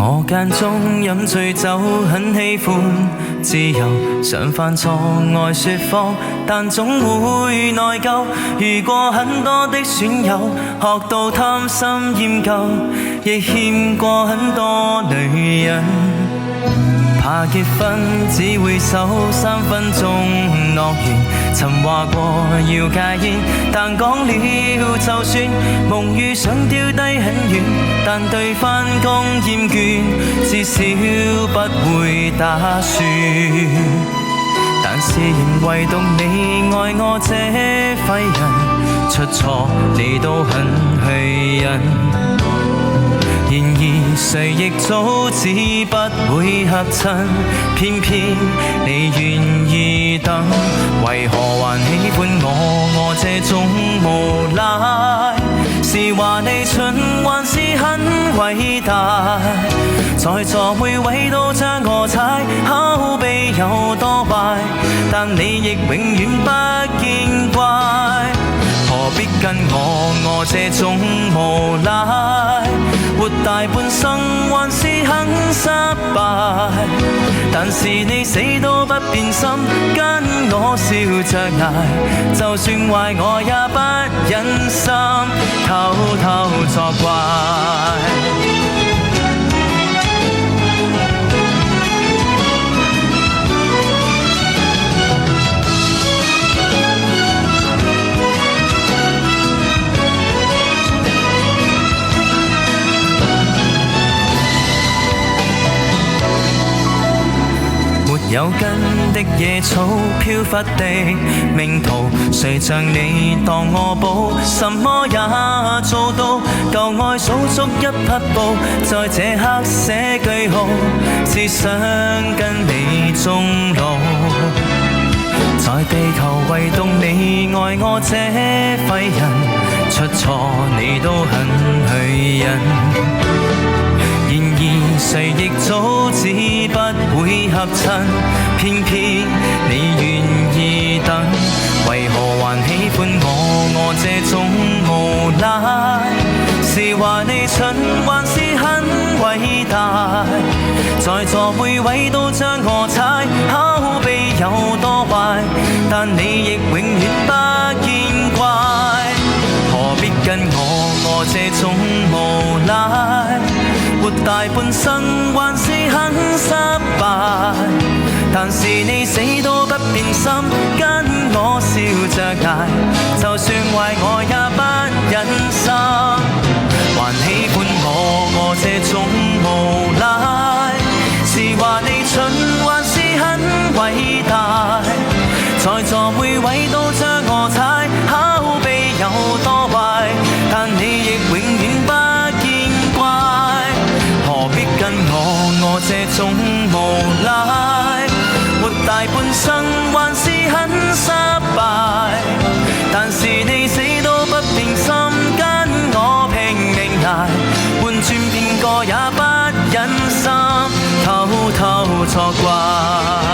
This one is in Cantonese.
我間中飲醉酒，很喜歡自由，常犯錯愛說謊，但總會內疚。遇過很多的損友，學到貪心厭舊，亦欠過很多女人。怕結婚只會守3分鐘諾言，曾話過要戒煙，但講了就算，夢與想丟低很遠，但對返工厭倦，至少不會打算。但是仍唯獨你愛我這廢人，出錯你都肯去忍。然而誰亦早知不會合襯，偏偏你願意等，為何還喜歡我這種無賴？是話你蠢還是很偉大？在座每位都將我踩，口碑有多壞，但你亦永遠不見怪。何必跟我這種無賴？活大半生還是很失敗，但是你死都不變心，跟我笑着捱，就算壞我也不忍心偷偷作怪。有根的野草飄忽的命途，誰像你當我寶，什麼也做到。舊愛數足一匹布，在這刻寫句號，只想跟你終老。在地球唯獨你愛我這廢人，出錯你都肯去忍。然而誰亦早知不會合襯，偏偏你願意等，為何還喜歡我這種無賴？是話你蠢還是很偉大？在座每位都將我踩，口碑有多壞，但你亦永遠不見怪。何必跟我這種無賴？活大半生還是很失敗，但是你死都不變心，跟我笑着捱，就算壞我也不忍心。還喜歡我這種無賴？是話你蠢還是很偉大？在座每位都將我踩，口碑有多壞，但你亦永遠不見怪。何必跟我這種無賴？活大半生還是很失敗，但是你死都不變心，跟我拼命捱，換轉變個也不忍心偷偷作怪。